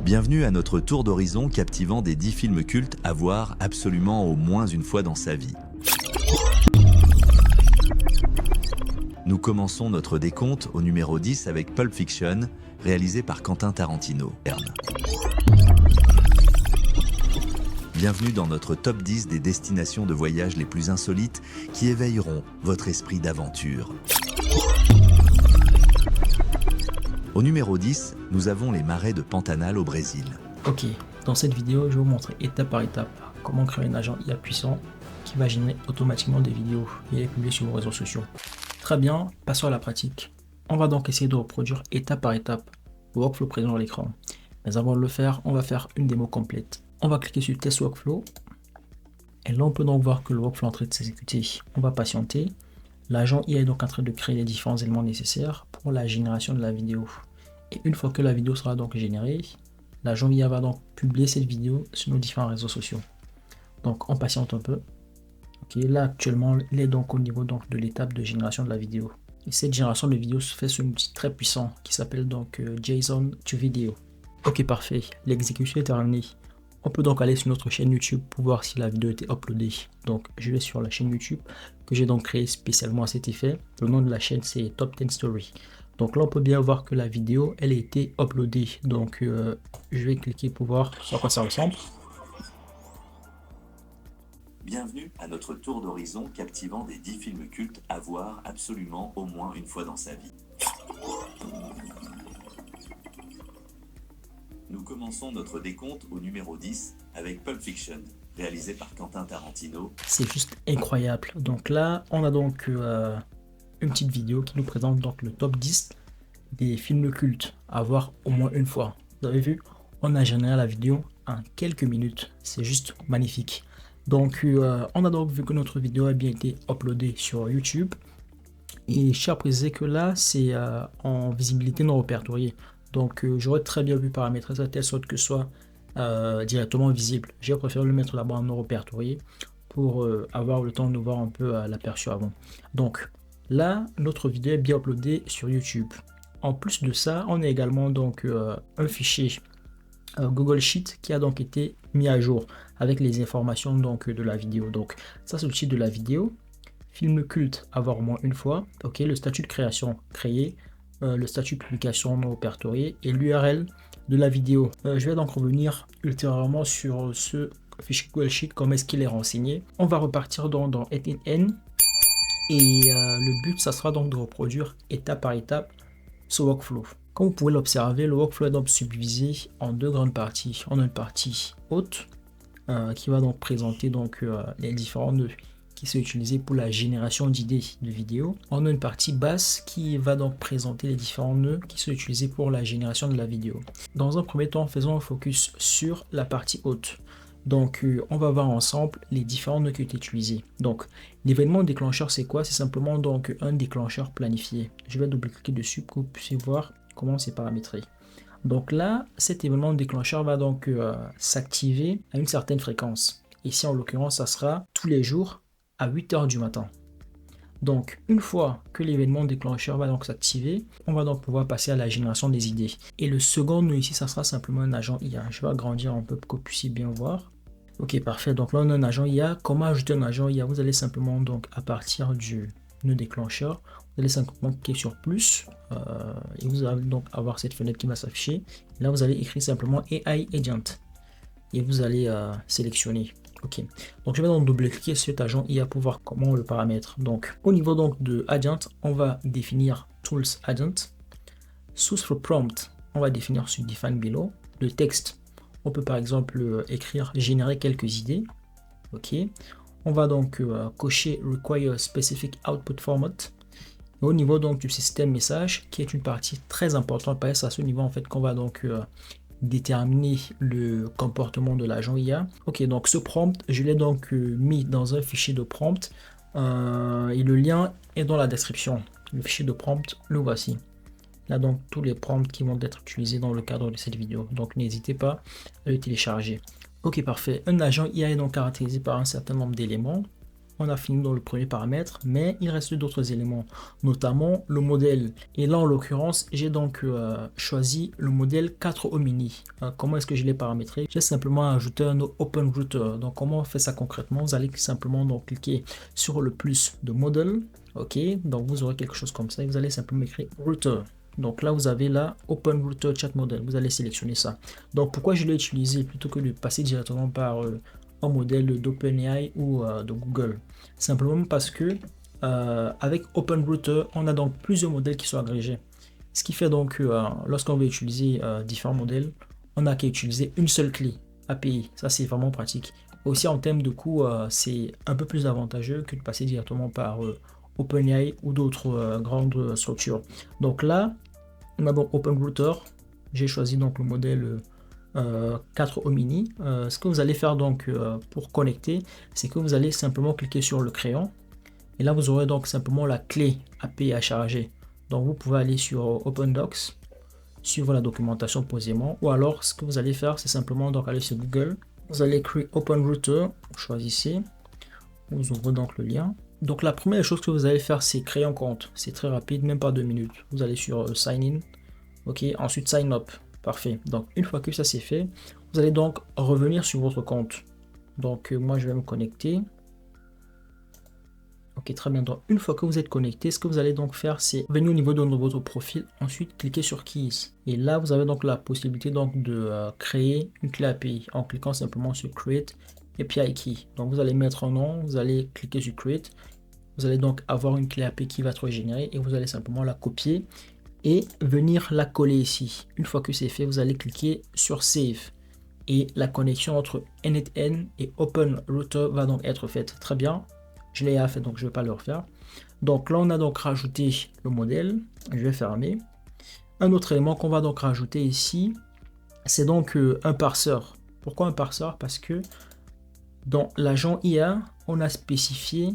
Bienvenue à notre tour d'horizon captivant des 10 films cultes à voir absolument au moins une fois dans sa vie. Nous commençons notre décompte au numéro 10 avec Pulp Fiction, réalisé par Quentin Tarantino. Bienvenue dans notre top 10 des destinations de voyage les plus insolites qui éveilleront votre esprit d'aventure. Au numéro 10, nous avons les marais de Pantanal au Brésil. Ok, dans cette vidéo, je vais vous montrer étape par étape comment créer un agent IA puissant qui va générer automatiquement des vidéos et les publier sur vos réseaux sociaux. Très bien, passons à la pratique. On va donc essayer de reproduire étape par étape le workflow présent à l'écran. Mais avant de le faire, on va faire une démo complète. On va cliquer sur Test Workflow. Et là, on peut donc voir que le workflow est en train de s'exécuter. On va patienter. L'agent IA est donc en train de créer les différents éléments nécessaires pour la génération de la vidéo. Et une fois que la vidéo sera donc générée, l'agent IA va donc publier cette vidéo sur nos différents réseaux sociaux. Donc on patiente un peu. Ok, là actuellement, il est donc au niveau donc de l'étape de génération de la vidéo. Et cette génération de vidéo se fait sur un outil très puissant qui s'appelle donc JSON to Video. Ok, parfait. L'exécution est terminée. On peut donc aller sur notre chaîne YouTube pour voir si la vidéo a été uploadée. Donc je vais sur la chaîne YouTube que j'ai donc créée spécialement à cet effet. Le nom de la chaîne c'est Top 10 Story. Donc là on peut bien voir que la vidéo elle a été uploadée. Donc je vais cliquer pour voir à quoi ça ressemble. Bienvenue à notre tour d'horizon captivant des 10 films cultes à voir absolument au moins une fois dans sa vie. Nous commençons notre décompte au numéro 10 avec Pulp Fiction, réalisé par Quentin Tarantino. C'est juste incroyable. Donc là, on a donc une petite vidéo qui nous présente donc le top 10 des films cultes à voir au moins une fois. Vous avez vu, on a généré la vidéo en quelques minutes. C'est juste magnifique. Donc on a donc vu que notre vidéo a bien été uploadée sur YouTube. Et je tiens à préciser que là, c'est en visibilité non répertoriée. Donc j'aurais très bien pu paramétrer ça de telle sorte que ce soit directement visible. J'ai préféré le mettre là-bas en non répertorié pour avoir le temps de voir un peu l'aperçu avant. Donc là, notre vidéo est bien uploadée sur YouTube. En plus de ça, on a également donc un fichier Google Sheet qui a donc été mis à jour avec les informations donc de la vidéo. Donc ça c'est le titre de la vidéo. Film culte à voir au moins une fois. Ok, le statut de création créé. Le statut de publication non répertorié et l'URL de la vidéo. Je vais donc revenir ultérieurement sur ce fichier Google Sheet, comment est-ce qu'il est renseigné. On va repartir dans N et le but ça sera donc de reproduire étape par étape ce workflow. Comme vous pouvez l'observer, le workflow est donc subdivisé en deux grandes parties. On a une partie haute qui va donc présenter donc les différents nœuds qui sont utilisés pour la génération d'idées de vidéos. On a une partie basse qui va donc présenter les différents nœuds qui sont utilisés pour la génération de la vidéo. Dans un premier temps, faisons un focus sur la partie haute. Donc on va voir ensemble les différents nœuds qui ont été utilisés. Donc l'événement déclencheur c'est quoi? C'est simplement donc un déclencheur planifié. Je vais double-cliquer dessus pour que vous puissiez voir comment c'est paramétré. Donc là, cet événement déclencheur va donc s'activer à une certaine fréquence. Ici en l'occurrence, ça sera tous les jours à 8h du matin. Donc une fois que l'événement déclencheur va donc s'activer, on va donc pouvoir passer à la génération des idées. Et le second nœud ici, ça sera simplement un agent IA. Je vais agrandir un peu pour que vous puissiez bien voir. Ok, parfait. Donc là, on a un agent IA. Comment ajouter un agent IA? Vous allez simplement donc à partir du nœud déclencheur, vous allez simplement cliquer sur plus et vous allez donc avoir cette fenêtre qui va s'afficher. Là, vous allez écrire simplement AI Agent et vous allez sélectionner. Ok, donc je vais donc double-cliquer sur cet agent IA pour voir comment on le paramètre. Donc au niveau donc de Agent, on va définir Tools Agent. Source for Prompt, on va définir sur Define Below. Le texte, on peut par exemple écrire générer quelques idées. Ok, on va donc cocher Require Specific Output Format. Et au niveau donc du système message, qui est une partie très importante, parce que c'est à ce niveau en fait qu'on va donc déterminer le comportement de l'agent IA. Ok, donc ce prompt, je l'ai donc mis dans un fichier de prompt et le lien est dans la description. Le fichier de prompt, le voici. Là donc tous les prompts qui vont être utilisés dans le cadre de cette vidéo. Donc n'hésitez pas à le télécharger. Ok, parfait. Un agent IA est donc caractérisé par un certain nombre d'éléments. on a fini dans le premier paramètre, mais il reste d'autres éléments, notamment le modèle. Et là, en l'occurrence, j'ai donc choisi le modèle 4O Mini. Comment est-ce que je l'ai paramétré? J'ai simplement ajouté un OpenRouter. Donc, comment on fait ça concrètement? Vous allez simplement donc cliquer sur le plus de modèle. Ok, donc vous aurez quelque chose comme ça et vous allez simplement écrire router. Donc là, vous avez là OpenRouter Chat Model. Vous allez sélectionner ça. Donc, pourquoi je l'ai utilisé plutôt que de passer directement par un modèle d'OpenAI ou de Google? Simplement parce que avec OpenRouter, on a donc plusieurs modèles qui sont agrégés. Ce qui fait donc que lorsqu'on veut utiliser différents modèles, on n'a qu'à utiliser une seule clé API. Ça, c'est vraiment pratique. Aussi, en termes de coût, c'est un peu plus avantageux que de passer directement par OpenAI ou d'autres grandes structures. Donc là, on a donc OpenRouter. J'ai choisi donc le modèle 4O Mini. Ce que vous allez faire donc pour connecter, c'est que vous allez simplement cliquer sur le crayon. Et là, vous aurez donc simplement la clé API à charger. Donc, vous pouvez aller sur OpenDocs, suivre la documentation posément. Ou alors, ce que vous allez faire, c'est simplement donc aller sur Google. Vous allez créer OpenRouter, choisissez. Vous ouvrez donc le lien. Donc la première chose que vous allez faire, c'est créer un compte. C'est très rapide, même pas 2 minutes. Vous allez sur Sign In. Ok, ensuite Sign Up. Parfait. Donc une fois que ça c'est fait, vous allez donc revenir sur votre compte. Donc moi je vais me connecter. Ok, très bien. Donc une fois que vous êtes connecté, ce que vous allez donc faire, c'est venir au niveau de votre profil. Ensuite, cliquez sur Keys. Et là, vous avez donc la possibilité donc de créer une clé API en cliquant simplement sur Create API Key. Donc vous allez mettre un nom, vous allez cliquer sur Create. Vous allez donc avoir une clé API qui va être générée et vous allez simplement la copier et venir la coller ici. Une fois que c'est fait, vous allez cliquer sur Save. Et la connexion entre NetN et OpenRouter va donc être faite. Très bien. Je l'ai fait, donc je ne vais pas le refaire. Donc là, on a donc rajouté le modèle. Je vais fermer. Un autre élément qu'on va donc rajouter ici, c'est donc un parseur. Pourquoi un parseur? Parce que dans l'agent IA, on a spécifié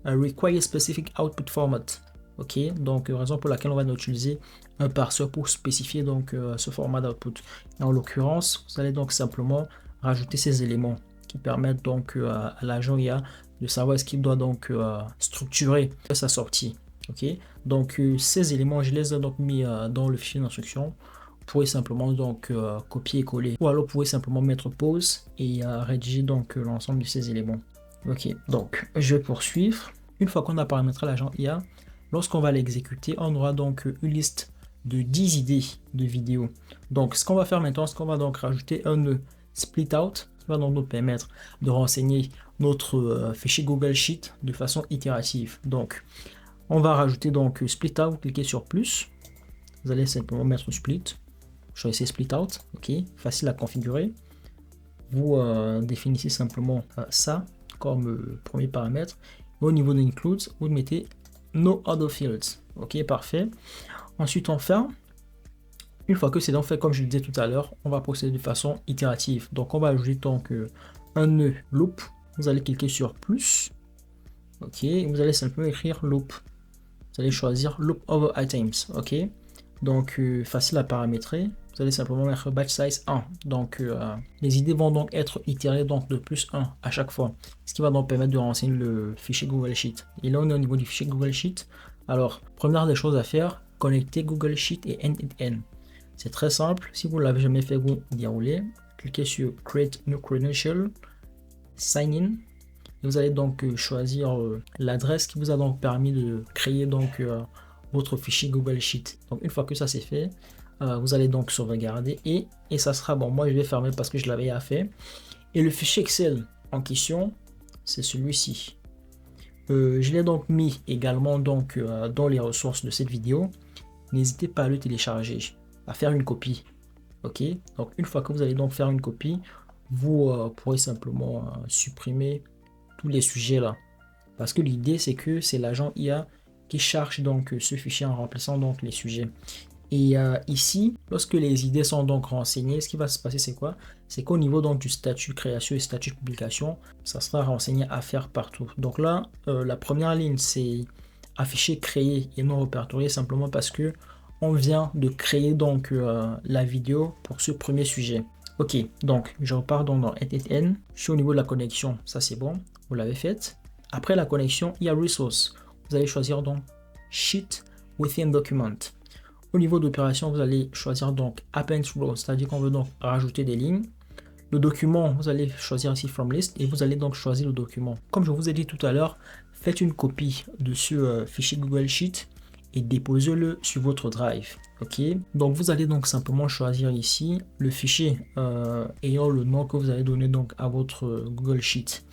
un Require Specific Output Format. Ok, donc raison pour laquelle on va utiliser un parseur pour spécifier donc ce format d'output. En l'occurrence, vous allez donc simplement rajouter ces éléments qui permettent donc à l'agent IA de savoir ce qu'il doit donc structurer sa sortie. Ok, donc ces éléments, je les ai donc mis dans le fichier d'instruction. Vous pouvez simplement donc copier et coller, ou alors vous pouvez simplement mettre pause et rédiger donc l'ensemble de ces éléments. Ok, donc je vais poursuivre. Une fois qu'on a paramétré l'agent IA, lorsqu'on va l'exécuter, on aura donc une liste de 10 idées de vidéos. Donc ce qu'on va faire maintenant, c'est qu'on va donc rajouter un nœud split out qui va donc nous permettre de renseigner notre fichier Google Sheet de façon itérative. Donc on va rajouter donc split out, vous cliquez sur plus, vous allez simplement mettre split, choisissez split out, ok, facile à configurer. Vous définissez simplement ça comme premier paramètre. Au niveau de include, vous mettez no other fields. Ok, parfait. Ensuite, on ferme. Une fois que c'est donc fait, comme je le disais tout à l'heure, on va procéder de façon itérative. Donc, on va ajouter donc un nœud loop. Vous allez cliquer sur plus. Ok, et vous allez simplement écrire loop. Vous allez choisir loop over items. Ok, donc facile à paramétrer. Vous allez simplement mettre batch size 1. Donc les idées vont donc être itérées donc de plus 1 à chaque fois. Ce qui va donc permettre de renseigner le fichier Google Sheet. Et là on est au niveau du fichier Google Sheet. Alors première des choses à faire, connecter Google Sheet et NetN. C'est très simple. Si vous ne l'avez jamais fait, vous déroulez. Cliquez sur Create New Credential, Sign In. Et vous allez donc choisir l'adresse qui vous a donc permis de créer donc votre fichier Google Sheet. Donc une fois que ça c'est fait, vous allez donc sauvegarder et ça sera bon. Moi je vais fermer parce que je l'avais fait. Et le fichier Excel en question, c'est celui-ci. Je l'ai donc mis également donc dans les ressources de cette vidéo. N'hésitez pas à le télécharger, à faire une copie. Ok, donc une fois que vous allez donc faire une copie, vous pourrez simplement supprimer tous les sujets là, parce que l'idée c'est que c'est l'agent IA qui charge donc ce fichier en remplissant donc les sujets. Et ici, lorsque les idées sont donc renseignées, ce qui va se passer c'est quoi? C'est qu'au niveau donc du statut création et statut publication, ça sera renseigné à faire partout. Donc là, la première ligne c'est afficher créer et non répertorié, simplement parce que on vient de créer donc la vidéo pour ce premier sujet. Ok, donc je repars donc dans NetN. Je suis au niveau de la connexion, ça c'est bon, vous l'avez fait. Après la connexion, il y a Resource. Vous allez choisir donc Sheet within Document. Au niveau d'opération, vous allez choisir donc Append Row, c'est-à-dire qu'on veut donc rajouter des lignes. Le document, vous allez choisir ici From List et vous allez donc choisir le document. Comme je vous ai dit tout à l'heure, faites une copie de ce fichier Google Sheet et déposez-le sur votre Drive. Ok, donc vous allez donc simplement choisir ici le fichier ayant le nom que vous allez donner donc à votre Google Sheet.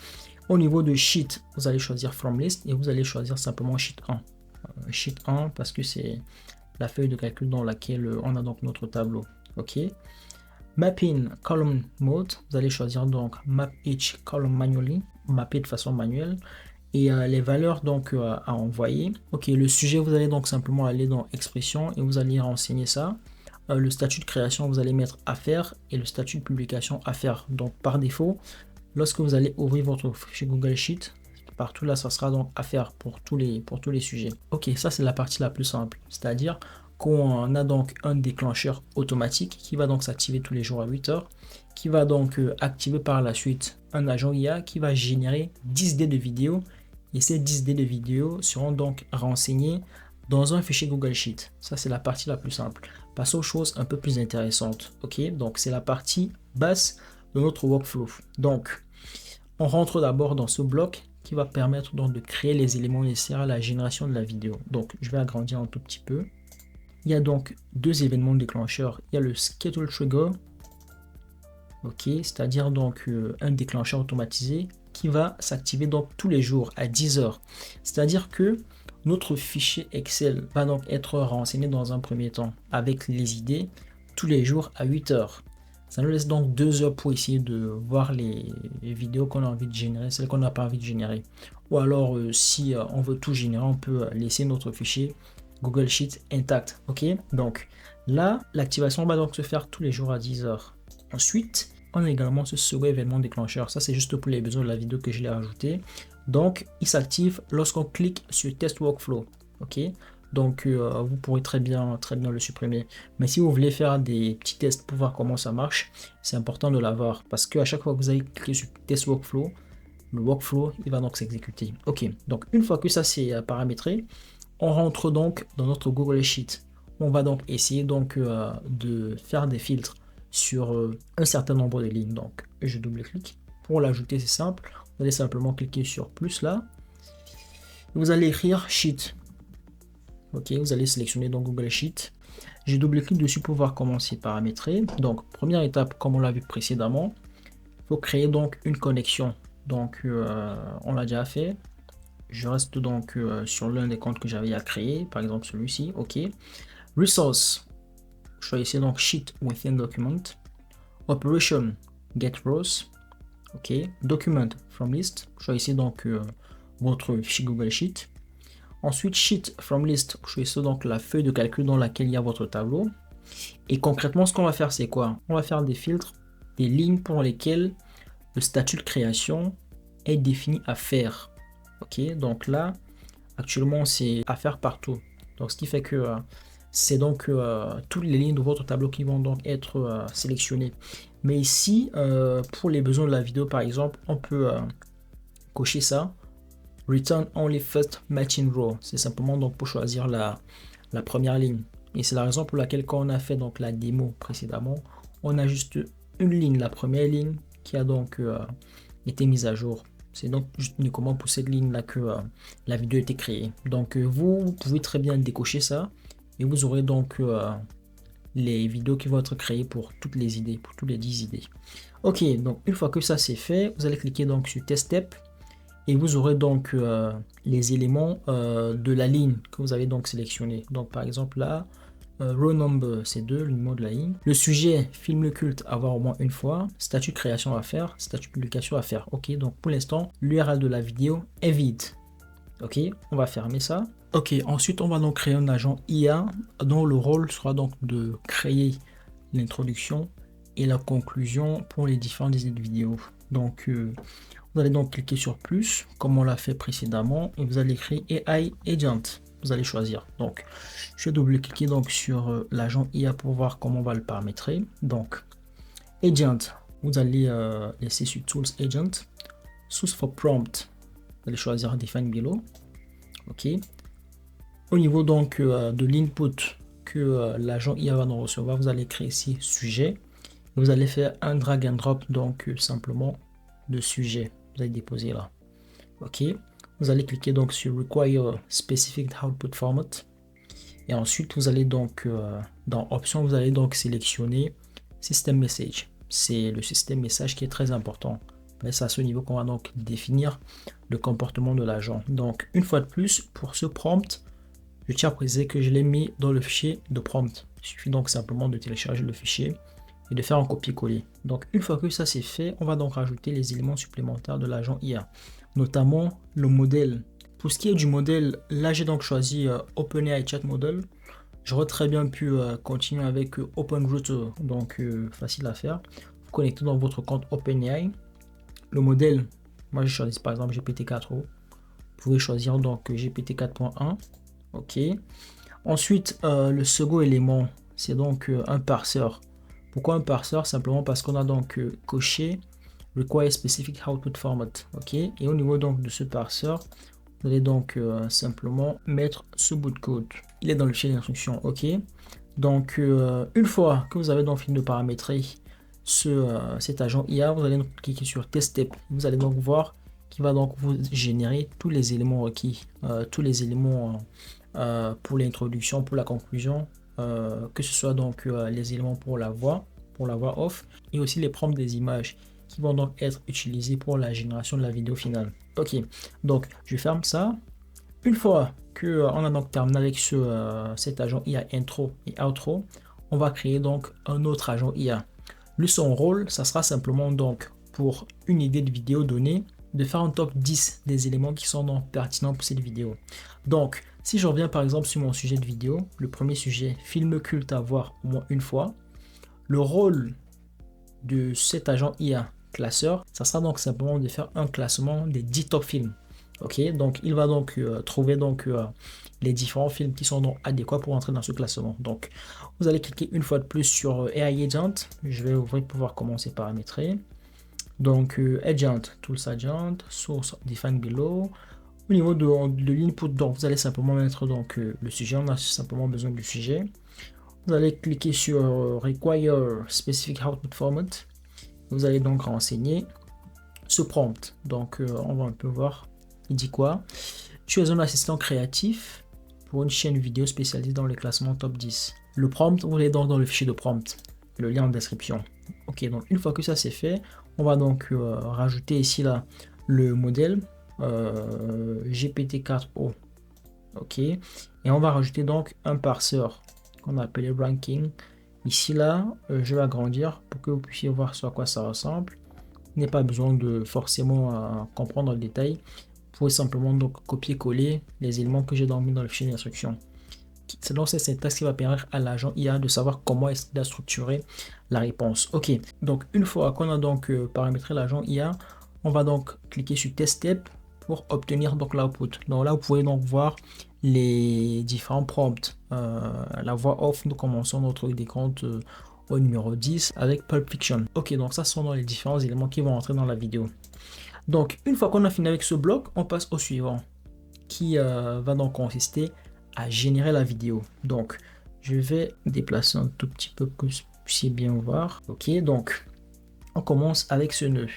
Au niveau de Sheet, vous allez choisir From List et vous allez choisir simplement Sheet 1. Sheet 1 parce que c'est la feuille de calcul dans laquelle on a donc notre tableau. Ok. Mapping Column Mode, vous allez choisir donc Map Each Column Manually, mapper de façon manuelle. Et les valeurs donc à envoyer. Ok, le sujet, vous allez donc simplement aller dans Expression et vous allez renseigner ça. Le statut de création, vous allez mettre à faire et le statut de publication à faire. Donc par défaut, lorsque vous allez ouvrir votre fichier Google Sheet, partout là, ça sera donc à faire pour tous les sujets. Ok, ça c'est la partie la plus simple, c'est-à-dire qu'on a donc un déclencheur automatique qui va donc s'activer tous les jours à 8 heures, qui va donc activer par la suite un agent IA qui va générer 10 idées de vidéos. Et ces 10 idées de vidéos seront donc renseignées dans un fichier Google Sheet. Ça, c'est la partie la plus simple. Passons aux choses un peu plus intéressantes. Ok, donc c'est la partie basse de notre workflow. Donc, on rentre d'abord dans ce bloc qui va permettre donc de créer les éléments nécessaires à la génération de la vidéo. Donc, je vais agrandir un tout petit peu. Il y a donc deux événements déclencheurs. Il y a le Schedule Trigger, ok, c'est-à-dire donc un déclencheur automatisé qui va s'activer donc tous les jours à 10 heures. C'est-à-dire que notre fichier Excel va donc être renseigné dans un premier temps avec les idées tous les jours à 8 heures. Ça nous laisse donc 2 heures pour essayer de voir les vidéos qu'on a envie de générer, celles qu'on n'a pas envie de générer. Ou alors si on veut tout générer, on peut laisser notre fichier Google Sheet intact. Ok, donc là, l'activation va donc se faire tous les jours à 10 heures. Ensuite, on a également ce second événement déclencheur. Ça, c'est juste pour les besoins de la vidéo que je l'ai rajouté. Donc, il s'active lorsqu'on clique sur Test Workflow. Ok, donc vous pourrez très bien le supprimer. Mais si vous voulez faire des petits tests pour voir comment ça marche, c'est important de l'avoir parce qu'à chaque fois que vous allez cliquer sur Test Workflow, le workflow il va donc s'exécuter. Ok, donc une fois que ça c'est paramétré, on rentre donc dans notre Google Sheet. On va donc essayer donc de faire des filtres sur un certain nombre de lignes. Donc je double-clique. Pour l'ajouter, c'est simple. Vous allez simplement cliquer sur plus là. Vous allez écrire Sheet. Ok, vous allez sélectionner donc Google Sheet. Je double-clique dessus pour voir comment c'est paramétré. Donc première étape, comme on l'a vu précédemment, il faut créer donc une connexion. Donc on l'a déjà fait. Je reste donc sur l'un des comptes que j'avais à créer, par exemple celui-ci. Ok. Resource. Choisissez donc Sheet within Document. Operation, Get Rows. Ok. Document from List. Choisissez donc votre fichier Google Sheet. Ensuite, Sheet from List. Choisissez donc la feuille de calcul dans laquelle il y a votre tableau. Et concrètement, ce qu'on va faire, c'est quoi? On va faire des filtres, des lignes pour lesquelles le statut de création est défini à faire. Ok. Donc là, actuellement, c'est à faire partout. Donc, ce qui fait que c'est donc toutes les lignes de votre tableau qui vont donc être sélectionnées. Mais ici, pour les besoins de la vidéo, par exemple, on peut cocher ça. Return only first matching row. C'est simplement donc pour choisir la première ligne. Et c'est la raison pour laquelle quand on a fait donc la démo précédemment, on a juste une ligne, la première ligne, qui a donc été mise à jour. C'est donc juste uniquement pour cette ligne là que la vidéo a été créée. Donc vous pouvez très bien décocher ça. Et vous aurez donc les vidéos qui vont être créées pour toutes les idées, pour toutes les 10 idées. Ok, donc une fois que ça c'est fait, vous allez cliquer donc sur Test Step et vous aurez donc les éléments de la ligne que vous avez donc sélectionné. Donc par exemple là, row number c'est 2, le numéro de la ligne. Le sujet, film le culte à voir au moins une fois. Statut création à faire, statut publication à faire. Ok, donc pour l'instant, l'URL de la vidéo est vide. Ok, on va fermer ça. Ok, ensuite on va donc créer un agent IA dont le rôle sera donc de créer l'introduction et la conclusion pour les différentes idées de vidéo. Donc vous allez donc cliquer sur plus comme on l'a fait précédemment et vous allez créer AI Agent. Vous allez choisir. Donc je vais double-cliquer donc sur l'agent IA pour voir comment on va le paramétrer. Donc Agent, vous allez laisser sur Tools Agent, Source for Prompt. vous allez choisir Define Below. OK. Au niveau donc de l'input que l'agent IA va nous recevoir, vous allez créer ici sujet. Vous allez faire un drag and drop donc simplement de sujet. Vous allez déposer là. OK. Vous allez cliquer donc sur Require Specific Output Format. Et ensuite, vous allez donc dans Options, vous allez donc sélectionner System Message. C'est le système message qui est très important. C'est à ce niveau qu'on va donc définir le comportement de l'agent. Donc, une fois de plus, pour ce prompt, je tiens à préciser que je l'ai mis dans le fichier de prompt. Il suffit donc simplement de télécharger le fichier et de faire un copier-coller. Donc, une fois que ça c'est fait, on va donc rajouter les éléments supplémentaires de l'agent IA, notamment le modèle. Pour ce qui est du modèle, là j'ai donc choisi OpenAI Chat Model. J'aurais très bien pu continuer avec OpenRouter, donc facile à faire. Vous connectez dans votre compte OpenAI. Le modèle, moi je choisis par exemple GPT-4o. Vous pouvez choisir donc GPT 4.1. OK. Ensuite, le second élément, c'est donc un parseur. Pourquoi un parseur? Simplement parce qu'on a donc coché Require Specific Output Format. OK. Et au niveau donc de ce parseur, vous allez donc simplement mettre ce bout de code. Il est dans le fichier d'instruction. OK. Donc, une fois que vous avez donc fini de paramétrer cet agent IA, vous allez donc cliquer sur Test Step. Vous allez donc voir qu'il va donc vous générer tous les éléments requis, tous les éléments pour l'introduction, pour la conclusion, que ce soit donc les éléments pour la voix off, et aussi les prompts des images qui vont donc être utilisés pour la génération de la vidéo finale. OK, donc je ferme ça. Une fois que on a donc terminé avec cet agent IA intro et outro, on va créer donc un autre agent IA. Lui, son rôle, ça sera simplement donc pour une idée de vidéo donnée, de faire un top 10 des éléments qui sont donc pertinents pour cette vidéo. Donc, si je reviens par exemple sur mon sujet de vidéo, le premier sujet, film culte à voir au moins une fois, le rôle de cet agent IA classeur, ça sera donc simplement de faire un classement des 10 top films. OK, donc il va donc trouver donc les différents films qui sont donc adéquats pour entrer dans ce classement. Donc, vous allez cliquer une fois de plus sur AI Agent. Je vais ouvrir pour pouvoir commencer à paramétrer. Donc, Agent, Tools Agent, Source Define Below. Au niveau de l'input, donc vous allez simplement mettre donc le sujet. On a simplement besoin du sujet. Vous allez cliquer sur Require Specific Output Format. Vous allez donc renseigner ce prompt. Donc, on va un peu voir. Il dit quoi? Tu es un assistant créatif pour une chaîne vidéo spécialisée dans le classement top 10. Le prompt, vous allez donc dans le fichier de prompt, le lien en description. OK, donc une fois que ça c'est fait, on va donc rajouter ici là le modèle GPT-4o. OK, et on va rajouter donc un parseur qu'on a appelé ranking. Ici là, je vais agrandir pour que vous puissiez voir sur quoi ça ressemble. Il n'est pas besoin de forcément comprendre le détail. Vous pouvez simplement donc copier-coller les éléments que j'ai mis dans le fichier d'instruction. C'est donc cette syntaxe qui va permettre à l'agent IA de savoir comment est-ce qu'il a structuré la réponse. OK, donc une fois qu'on a donc paramétré l'agent IA, on va donc cliquer sur Test Step pour obtenir donc l'output. Donc là, vous pouvez donc voir les différents prompts. La voix off, nous commençons notre décompte au numéro 10 avec Pulp Fiction. OK, donc ça sont les différents éléments qui vont entrer dans la vidéo. Donc, une fois qu'on a fini avec ce bloc, on passe au suivant, qui va donc consister à générer la vidéo. Donc, je vais déplacer un tout petit peu pour que vous puissiez bien voir. OK, donc, on commence avec ce nœud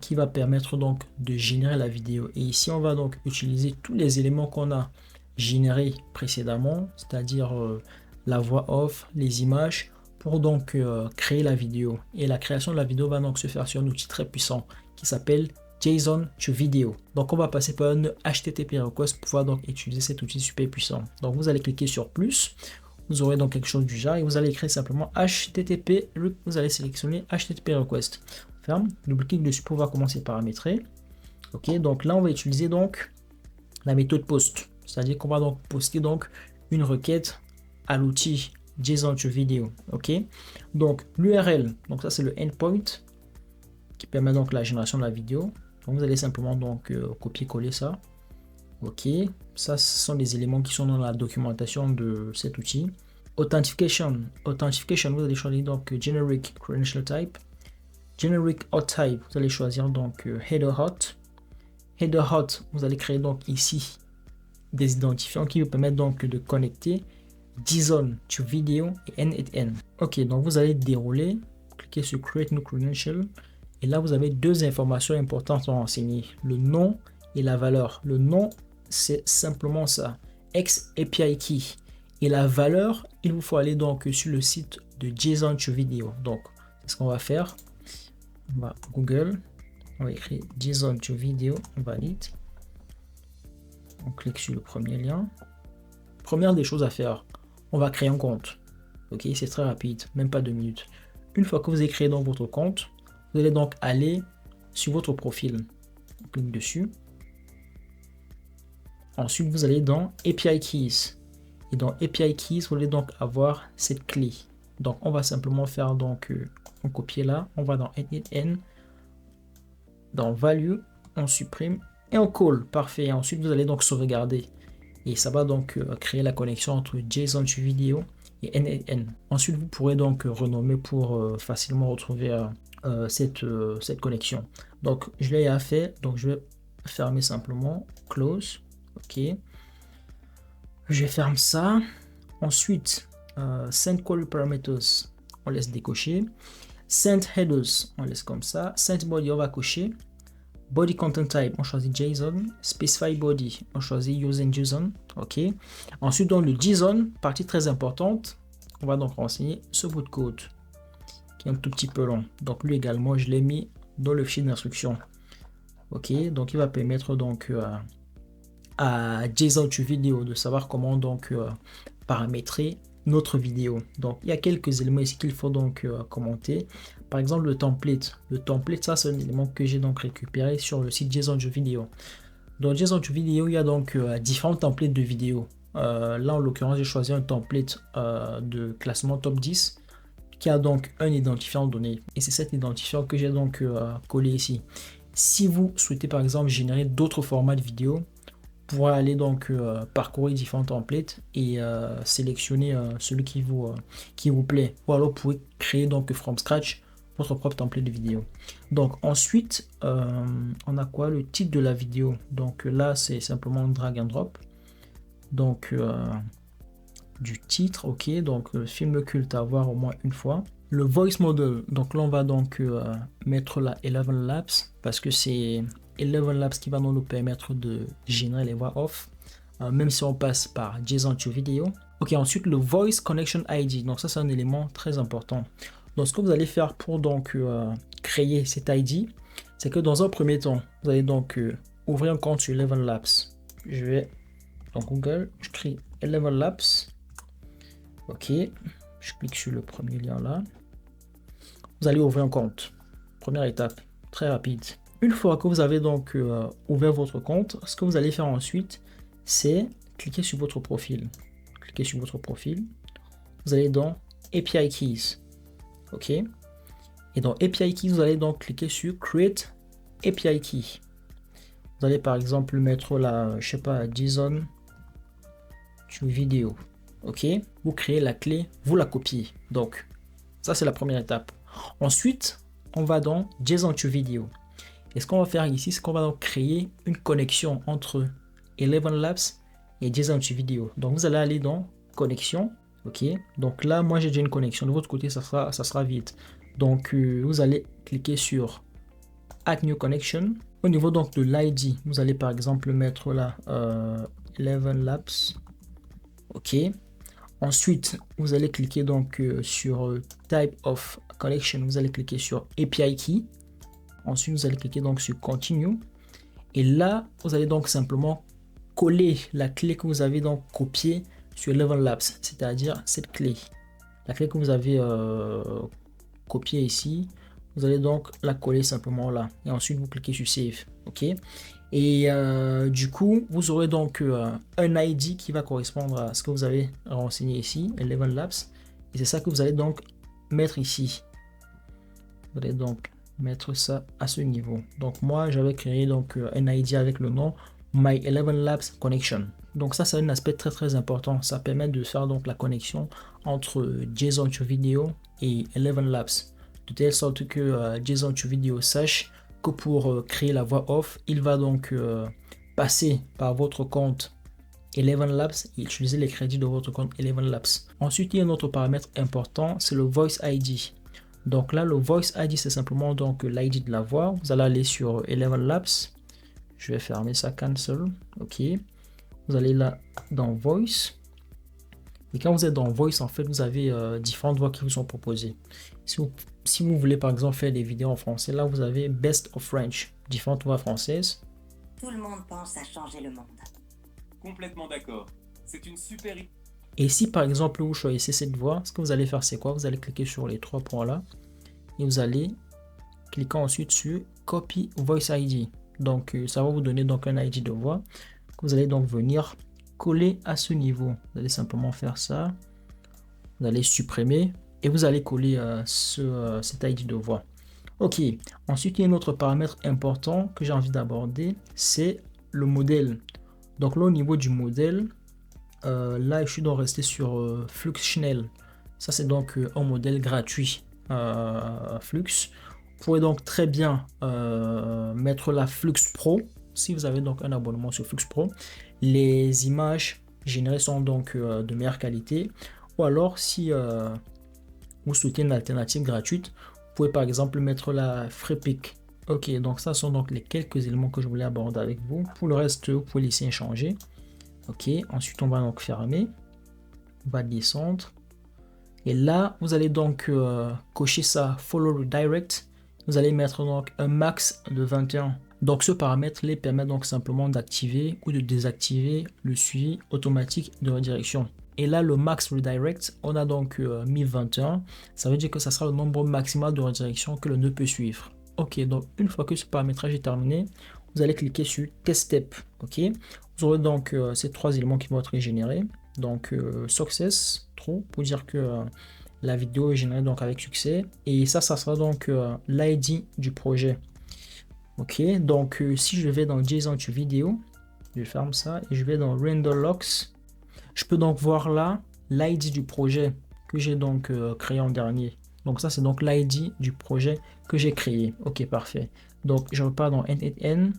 qui va permettre donc de générer la vidéo. Et ici, on va donc utiliser tous les éléments qu'on a générés précédemment, c'est-à-dire la voix off, les images, pour donc créer la vidéo. Et la création de la vidéo va donc se faire sur un outil très puissant qui s'appelle JSON to Video. Donc on va passer par un HTTP request pour pouvoir donc utiliser cet outil super puissant. Donc vous allez cliquer sur plus, vous aurez donc quelque chose du genre et vous allez écrire simplement HTTP, vous allez sélectionner HTTP request. Ferme, double-clic dessus pour pouvoir commencer à paramétrer. OK, donc là on va utiliser donc la méthode post, c'est-à-dire qu'on va donc poster donc une requête à l'outil JSON to Video. OK, donc l'URL, donc ça c'est le endpoint qui permet donc la génération de la vidéo. Donc vous allez simplement donc copier-coller ça. OK, ça ce sont des éléments qui sont dans la documentation de cet outil. Authentication, vous allez choisir donc Generic Credential Type. Generic Hot Type, vous allez choisir donc Header Hot. Header hot, vous allez créer donc ici des identifiants qui vous permettent donc de connecter JSON to video et N8N. Ok, donc vous allez dérouler, cliquez sur Create New Credential et là vous avez deux informations importantes à renseigner, le nom et la valeur. Le nom, c'est simplement ça, X API Key, et la valeur, il vous faut aller donc sur le site de JSON to video. Donc c'est ce qu'on va faire, on va Google, on va écrire JSON to video, on valide, on clique sur le premier lien. Première des choses à faire, on va créer un compte. Ok, c'est très rapide, même pas 2 minutes. Une fois que vous avez créé donc votre compte, vous allez donc aller sur votre profil. On clique dessus. Ensuite, vous allez dans API Keys. Et dans API Keys, vous allez donc avoir cette clé. Donc, on va simplement faire donc, on copie là, on va dans N8N, dans Value, on supprime et on colle. Parfait. Ensuite, vous allez donc sauvegarder. Et ça va donc créer la connexion entre JSON to video et N8N. Ensuite, vous pourrez donc renommer pour facilement retrouver cette connexion. Donc, je l'ai déjà fait. Donc, je vais fermer simplement. Close. OK. Je ferme ça. Ensuite, Send Query Parameters, on laisse décocher. Send Headers, on laisse comme ça. Send Body, on va cocher. Body Content Type, on choisit JSON. Specify Body, on choisit Using JSON. OK. Ensuite, dans le JSON, partie très importante, on va donc renseigner ce bout de code qui est un tout petit peu long. Donc, lui également, je l'ai mis dans le fichier d'instruction. OK. Donc, il va permettre donc à JSON to Video de savoir comment donc paramétrer notre vidéo. Donc il y a quelques éléments ici qu'il faut donc commenter. Par exemple le template. Le template, ça c'est un élément que j'ai donc récupéré sur le site JSON to Video. Dans JSON to Video, il y a donc différents templates de vidéo. Là en l'occurrence, j'ai choisi un template de classement top 10 qui a donc un identifiant donné. Et c'est cet identifiant que j'ai donc collé ici. Si vous souhaitez par exemple générer d'autres formats de vidéo, vous pourrez aller donc parcourir différents templates et sélectionner celui qui vous plaît. Ou alors vous pouvez créer donc from scratch votre propre template de vidéo. Donc ensuite, on a quoi? Le titre de la vidéo. Donc là, c'est simplement drag and drop. Donc du titre, ok. Donc film culte à voir au moins une fois. Le voice model, donc là on va donc mettre la 11 Labs parce que c'est 11 Labs qui va nous permettre de générer les voix off, même si on passe par JSON to Video. Ok, ensuite le Voice Connection ID, donc ça c'est un élément très important. Donc ce que vous allez faire pour donc créer cet ID, c'est que dans un premier temps, vous allez donc ouvrir un compte sur 11 Labs. Je vais dans Google, je crée 11 Labs. Ok, je clique sur le premier lien là. Vous allez ouvrir un compte. Première étape, très rapide. Une fois que vous avez donc ouvert votre compte, ce que vous allez faire ensuite, c'est cliquer sur votre profil. Cliquez sur votre profil. Vous allez dans API Keys. OK. Et dans API Keys, vous allez donc cliquer sur Create API Key. Vous allez par exemple mettre la, je sais pas, JSON to Video. OK. Vous créez la clé, vous la copiez. Donc, ça c'est la première étape. Ensuite, on va dans JSON to Video. Et ce qu'on va faire ici, c'est qu'on va donc créer une connexion entre 11 Labs et JSON to Video. Donc vous allez aller dans connexion. Ok. Donc là, moi j'ai déjà une connexion. De votre côté, ça sera vite. Donc vous allez cliquer sur Add New Connection. Au niveau donc de l'ID, vous allez par exemple mettre là 11 Labs. Ok. Ensuite, vous allez cliquer donc sur Type of Connection. Vous allez cliquer sur API Key. Ensuite, vous allez cliquer donc sur Continue. Et là, vous allez donc simplement coller la clé que vous avez donc copiée sur 11 Labs, c'est-à-dire cette clé. La clé que vous avez copiée ici, vous allez donc la coller simplement là. Et ensuite, vous cliquez sur Save. OK. Et du coup, vous aurez donc un ID qui va correspondre à ce que vous avez renseigné ici, 11 Labs. Et c'est ça que vous allez donc mettre ici. Vous allez donc mettre ça à ce niveau. Donc moi, j'avais créé donc un ID avec le nom My 11 Labs Connection. Donc ça, c'est un aspect très important. Ça permet de faire donc la connexion entre JSON to Video et 11 Labs. De telle sorte que JSON to Video sache que pour créer la voix off, il va donc passer par votre compte Eleven Labs et utiliser les crédits de votre compte Eleven Labs. Ensuite, il y a un autre paramètre important, c'est le Voice ID. Donc là, le Voice ID, c'est simplement donc l'ID de la voix. Vous allez aller sur Eleven Labs. Je vais fermer ça, cancel. OK. Vous allez là dans Voice. Et quand vous êtes dans Voice, en fait, vous avez différentes voix qui vous sont proposées. Si vous voulez, par exemple, faire des vidéos en français, là, vous avez Best of French, différentes voix françaises. Tout le monde pense à changer le monde. Complètement d'accord. C'est une super idée. Et si, par exemple, vous choisissez cette voix, ce que vous allez faire, c'est quoi? Vous allez cliquer sur les trois points là. Et vous allez cliquer ensuite sur Copy Voice ID. Donc, ça va vous donner donc un ID de voix que vous allez donc venir coller à ce niveau. Vous allez simplement faire ça. Vous allez supprimer et vous allez coller cet ID de voix. Ok. Ensuite, il y a un autre paramètre important que j'ai envie d'aborder, c'est le modèle. Donc là, au niveau du modèle, là, je suis donc resté sur Flux Schnell. Ça, c'est donc un modèle gratuit Flux. Vous pouvez donc très bien mettre la Flux Pro si vous avez donc un abonnement sur Flux Pro. Les images générées sont donc de meilleure qualité. Ou alors, si vous souhaitez une alternative gratuite, vous pouvez par exemple mettre la FreePic. Ok, donc ça sont donc les quelques éléments que je voulais aborder avec vous. Pour le reste, vous pouvez laisser changer. Ok, ensuite on va donc fermer. On va descendre. Et là, vous allez donc cocher ça, Follow Redirect. Vous allez mettre donc un max de 21. Donc ce paramètre les permet donc simplement d'activer ou de désactiver le suivi automatique de redirection. Et là, le max redirect, on a donc mis 21. Ça veut dire que ça sera le nombre maximal de redirection que le nœud peut suivre. Ok, donc une fois que ce paramétrage est terminé, vous allez cliquer sur Test Step. Ok, vous aurez donc ces trois éléments qui vont être générés. Donc Success, True, pour dire que la vidéo est générée donc avec succès. Et ça sera donc l'ID du projet. Ok, donc si je vais dans JSON to Video, je ferme ça et je vais dans Render Locks. Je peux donc voir là l'ID du projet que j'ai donc créé en dernier. Donc ça c'est donc l'ID du projet que j'ai créé. Ok, parfait. Donc je repars dans N8N.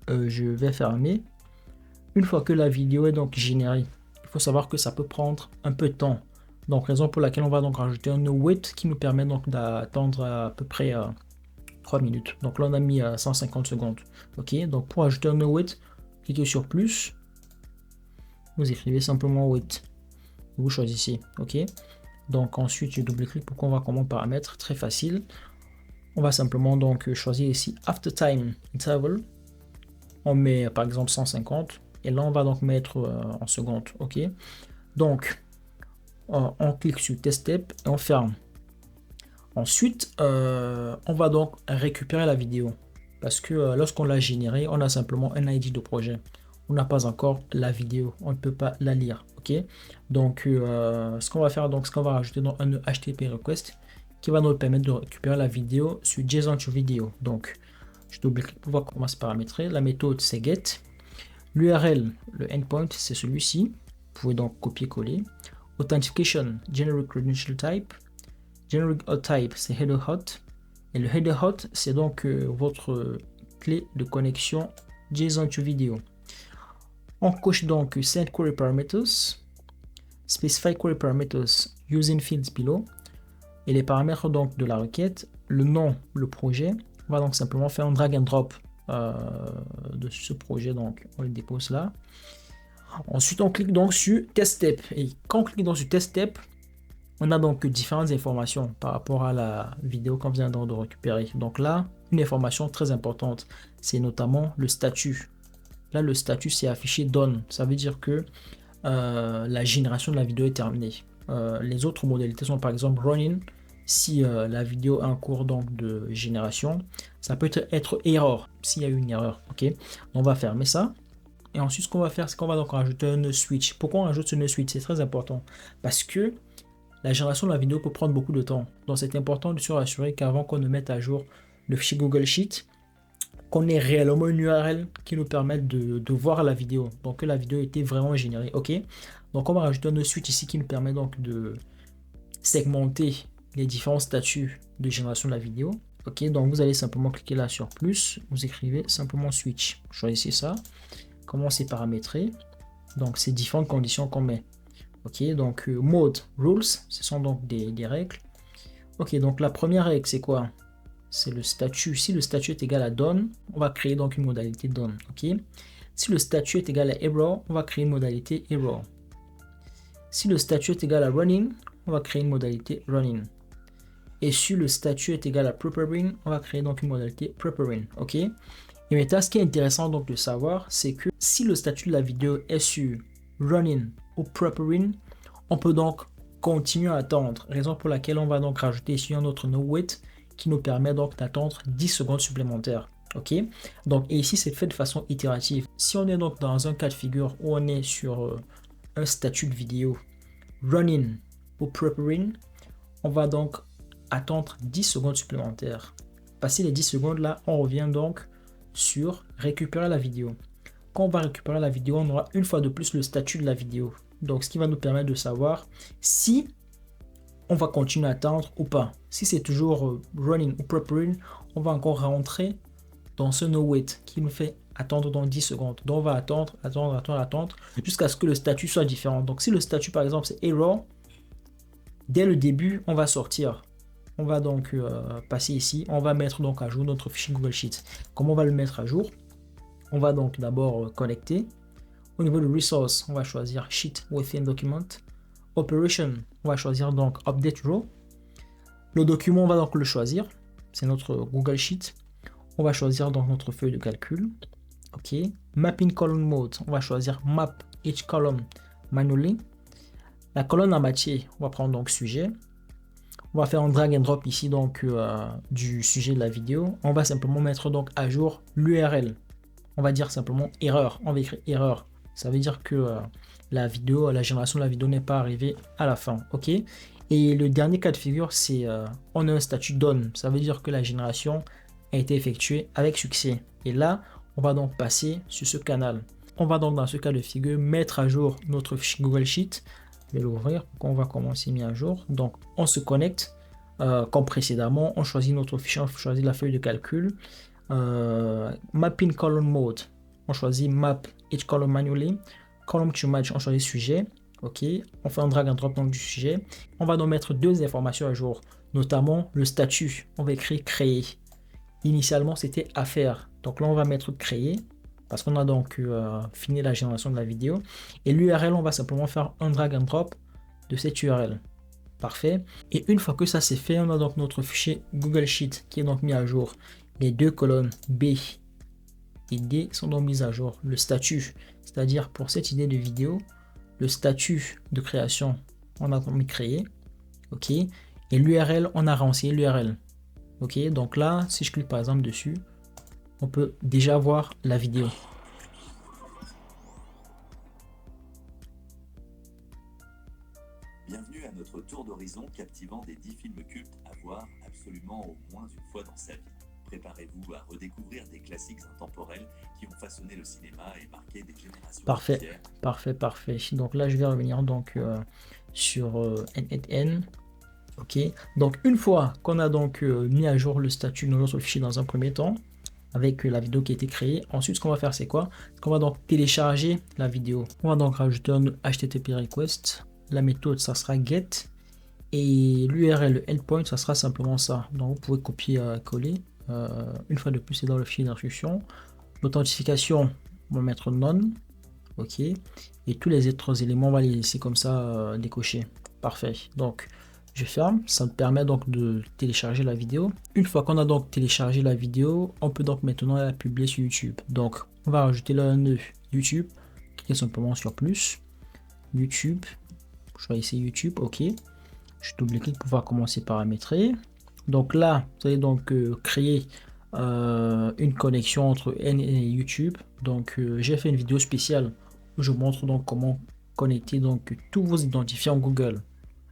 Je vais fermer. Une fois que la vidéo est donc générée, il faut savoir que ça peut prendre un peu de temps. Donc raison pour laquelle on va donc rajouter un wait qui nous permet donc d'attendre à peu près 3 minutes. Donc là on a mis 150 secondes. Ok, donc pour ajouter un wait, cliquez sur plus. Vous écrivez simplement wait. Vous choisissez. Ok. Donc ensuite je double-clique pour qu'on voit comment paramètre. Très facile. On va simplement donc choisir ici After Time Interval. On met par exemple 150. Et là on va donc mettre en secondes. Ok. Donc on clique sur Test Step et on ferme. Ensuite on va donc récupérer la vidéo. Parce que lorsqu'on l'a générée, on a simplement un ID de projet. On n'a pas encore la vidéo, on ne peut pas la lire. Ok, donc ce qu'on va faire, donc ce qu'on va rajouter dans un HTTP request qui va nous permettre de récupérer la vidéo sur JSON to Video. Donc je double-clique pour voir comment se paramétrer. La méthode c'est get. L'URL, le endpoint c'est celui-ci. Vous pouvez donc copier-coller. Authentication, generic credential type. Generic hot type c'est header hot. Et le header hot c'est donc votre clé de connexion JSON to Video. On coche donc Set Query Parameters, Specify Query Parameters using fields below, et les paramètres donc de la requête, le nom, le projet. On va donc simplement faire un drag and drop de ce projet, donc on le dépose là. Ensuite on clique donc sur Test Step, et quand on clique donc sur Test Step, on a donc différentes informations par rapport à la vidéo qu'on vient de récupérer. Donc là, une information très importante, c'est notamment le statut. Là, le statut c'est affiché done. Ça veut dire que la génération de la vidéo est terminée. Les autres modalités sont par exemple running. Si la vidéo est en cours donc de génération, ça peut être error s'il y a eu une erreur. Ok, on va fermer ça. Et ensuite, ce qu'on va faire, c'est qu'on va donc rajouter un switch. Pourquoi on rajoute ce switch? C'est très important parce que la génération de la vidéo peut prendre beaucoup de temps. Donc, c'est important de se rassurer qu'avant qu'on ne mette à jour le fichier Google Sheet, qu'on ait réellement une URL qui nous permette de voir la vidéo. Donc, que la vidéo était vraiment générée. Ok. Donc, on va rajouter un switch ici qui nous permet donc de segmenter les différents statuts de génération de la vidéo. Ok, donc vous allez simplement cliquer là sur plus, vous écrivez simplement switch. Choisissez ça. Comment c'est paramétré? Donc, c'est différentes conditions qu'on met. Ok, donc mode, rules, ce sont donc des règles. Ok, donc la première règle, c'est quoi? C'est le statut. Si le statut est égal à done, on va créer donc une modalité done. Ok, si le statut est égal à error, on va créer une modalité error. Si le statut est égal à running, on va créer une modalité running. Et si le statut est égal à preparing, on va créer donc une modalité preparing. Ok. Et maintenant, ce qui est intéressant donc de savoir, c'est que si le statut de la vidéo est sur running ou preparing, on peut donc continuer à attendre. Raison pour laquelle on va donc rajouter ici un autre no wait qui nous permet donc d'attendre 10 secondes supplémentaires. Ok. Donc, et ici, c'est fait de façon itérative. Si on est donc dans un cas de figure où on est sur un statut de vidéo running ou preparing, on va donc attendre 10 secondes supplémentaires. Passé les 10 secondes là, on revient donc sur récupérer la vidéo. Quand on va récupérer la vidéo, on aura une fois de plus le statut de la vidéo. Donc ce qui va nous permettre de savoir si on va continuer à attendre ou pas. Si c'est toujours running ou preparing, on va encore rentrer dans ce no wait qui nous fait attendre dans 10 secondes. Donc on va attendre jusqu'à ce que le statut soit différent. Donc si le statut par exemple c'est error, dès le début on va sortir. On va donc passer ici, on va mettre donc à jour notre fichier Google Sheet. Comment on va le mettre à jour? On va donc d'abord connecter. Au niveau de Resource, on va choisir Sheet within Document. Operation, on va choisir donc Update Row. Le document, on va donc le choisir. C'est notre Google Sheet. On va choisir donc notre feuille de calcul. Ok. Mapping Column Mode, on va choisir Map Each Column Manually. La colonne en matière, on va prendre donc Sujet. On va faire un drag and drop ici donc du sujet de la vidéo. On va simplement mettre donc à jour l'URL. On va dire simplement erreur. On va écrire erreur. Ça veut dire que la génération de la vidéo n'est pas arrivée à la fin. Ok. Et le dernier cas de figure, c'est on a un statut done. Ça veut dire que la génération a été effectuée avec succès. Et là, on va donc passer sur ce canal. On va donc dans ce cas de figure mettre à jour notre fichier Google Sheet. Je vais l'ouvrir. On va commencer mis à jour. Donc on se connecte comme précédemment. On choisit notre fichier, on choisit la feuille de calcul. Mapping Column Mode. On choisit Map Each Column Manually. Column to Match, on choisit Sujet. Ok. On fait un drag and drop donc du sujet. On va donc mettre deux informations à jour, notamment le statut. On va écrire créer. Initialement c'était à faire. Donc là on va mettre créer. Parce qu'on a donc fini la génération de la vidéo. Et l'URL, on va simplement faire un drag and drop de cette URL. Parfait. Et une fois que ça c'est fait, on a donc notre fichier Google Sheet qui est donc mis à jour. Les deux colonnes B et D sont donc mises à jour. Le statut, c'est-à-dire pour cette idée de vidéo, le statut de création, on a mis créer. Ok. Et l'URL, on a renseigné l'URL. Ok. Donc là, si je clique par exemple dessus, on peut déjà voir la vidéo. Bienvenue à notre tour d'horizon captivant des 10 films cultes à voir absolument au moins une fois dans sa vie. Préparez-vous à redécouvrir des classiques intemporels qui ont façonné le cinéma et marqué des générations. Parfait, parfait. Donc là, je vais revenir donc sur NNN. Ok. Donc une fois qu'on a donc mis à jour le statut de notre fichier dans un premier temps, avec la vidéo qui a été créée. Ensuite, ce qu'on va faire, c'est quoi? On va donc télécharger la vidéo. On va donc rajouter un HTTP request. La méthode, ça sera get. Et l'URL, le endpoint, ça sera simplement ça. Donc, vous pouvez copier-coller. Une fois de plus, c'est dans le fichier d'instruction. L'authentification, on va mettre none. OK. Et tous les autres éléments, on va les laisser comme ça décochés. Parfait. Donc, je ferme, ça me permet donc de télécharger la vidéo. Une fois qu'on a donc téléchargé la vidéo, on peut donc maintenant la publier sur YouTube. Donc, on va rajouter là un nœud YouTube, cliquez simplement sur plus, YouTube, choisissez YouTube, ok. Je double-clique pour pouvoir commencer à paramétrer. Donc là, vous allez donc créer une connexion entre N et YouTube. Donc, j'ai fait une vidéo spéciale où je montre donc comment connecter donc tous vos identifiants Google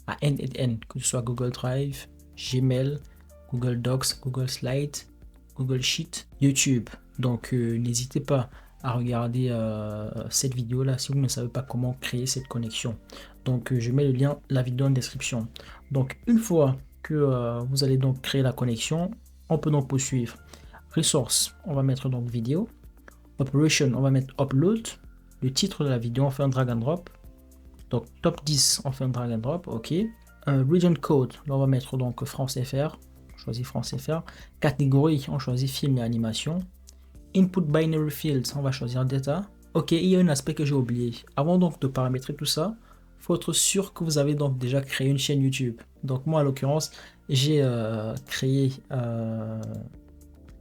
à NNN, que ce soit Google Drive, Gmail, Google Docs, Google Slides, Google Sheet, YouTube. Donc n'hésitez pas à regarder cette vidéo là si vous ne savez pas comment créer cette connexion. Donc je mets le lien, la vidéo en description. Donc une fois que vous allez donc créer la connexion, On peut donc poursuivre. Resource, on va mettre donc vidéo. Operation, on va mettre upload. Le titre de la vidéo, on fait un drag and drop. Donc top 10, on fait un drag and drop, ok. Region code, là on va mettre donc France FR. On choisit France FR. Catégorie, on choisit film et animation. Input binary fields, on va choisir data. Ok, il y a un aspect que j'ai oublié. Avant donc de paramétrer tout ça, il faut être sûr que vous avez donc déjà créé une chaîne YouTube. Donc moi, en l'occurrence, j'ai créé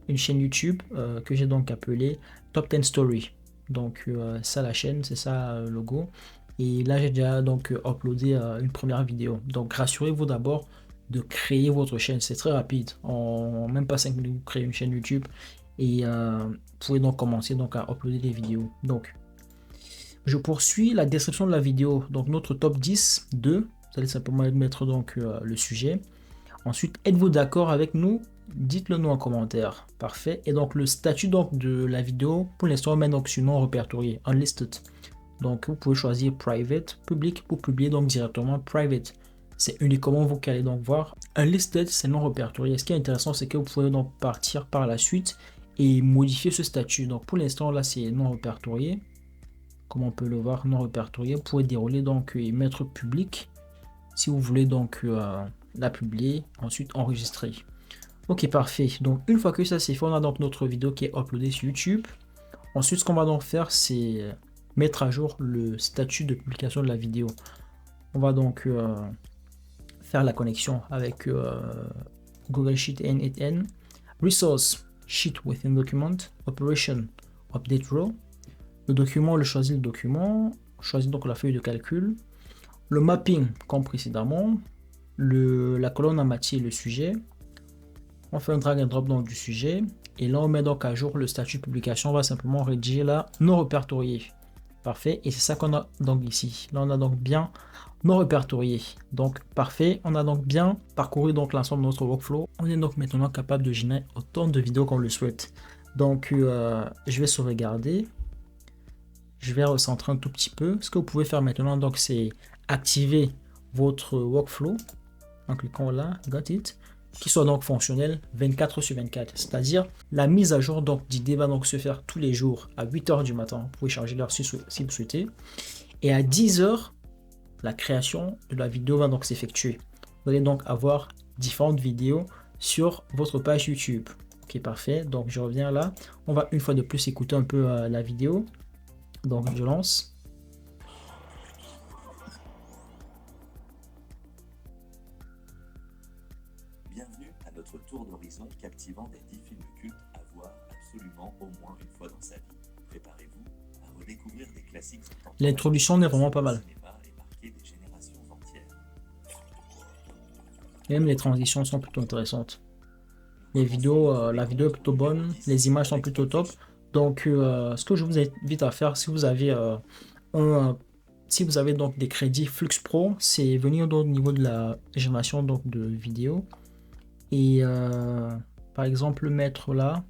une chaîne YouTube que j'ai donc appelée Top 10 Story. Donc ça, la chaîne, c'est ça le logo. Et là, j'ai déjà donc uploadé une première vidéo. Donc rassurez-vous d'abord de créer votre chaîne. C'est très rapide. En même pas 5 minutes, vous créez une chaîne YouTube. Et vous pouvez donc commencer donc à uploader des vidéos. Donc je poursuis la description de la vidéo. Donc notre top 10 2, vous allez simplement mettre donc le sujet. Ensuite, êtes-vous d'accord avec nous? Dites-le nous en commentaire. Parfait. Et donc le statut donc de la vidéo, pour l'instant on met donc sur non répertorié, unlisted. Donc vous pouvez choisir private, public pour publier donc directement private. C'est uniquement vous qui allez donc voir. Unlisted, c'est non répertorié. Ce qui est intéressant, c'est que vous pouvez donc partir par la suite et modifier ce statut. Donc pour l'instant là c'est non répertorié, comme on peut le voir, non répertorié. Vous pouvez dérouler donc et mettre public si vous voulez donc la publier, ensuite enregistrer. Ok, parfait. Donc une fois que ça c'est fait, on a donc notre vidéo qui est uploadée sur YouTube. Ensuite ce qu'on va donc faire, c'est mettre à jour le statut de publication de la vidéo. On va donc faire la connexion avec Google Sheet N8N. Resource Sheet within document. Operation update row. Le document, on le choisit le document. On choisit donc la feuille de calcul. Le mapping comme précédemment. La colonne en matière, le sujet. On fait un drag and drop dans du sujet. Et là, on met donc à jour le statut de publication. On va simplement rédiger là non répertorié. Parfait. Et c'est ça qu'on a donc ici. Là, on a donc bien non répertorié. Donc, parfait. On a donc bien parcouru donc l'ensemble de notre workflow. On est donc maintenant capable de générer autant de vidéos qu'on le souhaite. Donc, je vais sauvegarder. Je vais recentrer un tout petit peu. Ce que vous pouvez faire maintenant, donc, c'est activer votre workflow en cliquant là, got it, qui soit donc fonctionnel 24/24. C'est-à-dire la mise à jour donc d'idées va donc se faire tous les jours à 8 h du matin. Vous pouvez charger l'heure si vous souhaitez. Et à 10 h, la création de la vidéo va donc s'effectuer. Vous allez donc avoir différentes vidéos sur votre page YouTube. Ok, parfait. Donc je reviens là. On va une fois de plus écouter un peu la vidéo. Donc je lance. Bienvenue à notre tour d'horizon captivant des 10 films cultes à voir absolument au moins une fois dans sa vie. Préparez-vous à redécouvrir des classiques. L'introduction est vraiment pas mal. Même les transitions sont plutôt intéressantes. Les vidéos, la vidéo est plutôt bonne, les images sont plutôt top. Donc, ce que je vous invite à faire, si vous avez donc des crédits Flux Pro, c'est venir au niveau de la génération donc de vidéos et par exemple mettre là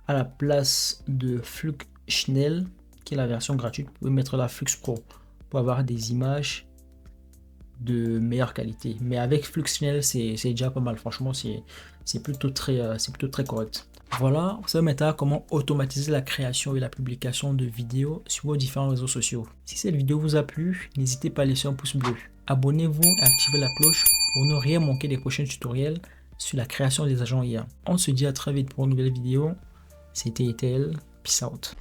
à la place de Flux Schnell, qui est la version gratuite, vous pouvez mettre la Flux Pro pour avoir des images de meilleure qualité. Mais avec Flux Schnell, c'est déjà pas mal. Franchement, c'est plutôt très correct. Voilà, vous savez maintenant comment automatiser la création et la publication de vidéos sur vos différents réseaux sociaux. Si cette vidéo vous a plu, n'hésitez pas à laisser un pouce bleu. Abonnez-vous et activez la cloche pour ne rien manquer des prochains tutoriels sur la création des agents IA. On se dit à très vite pour une nouvelle vidéo. C'était ETL. Peace out.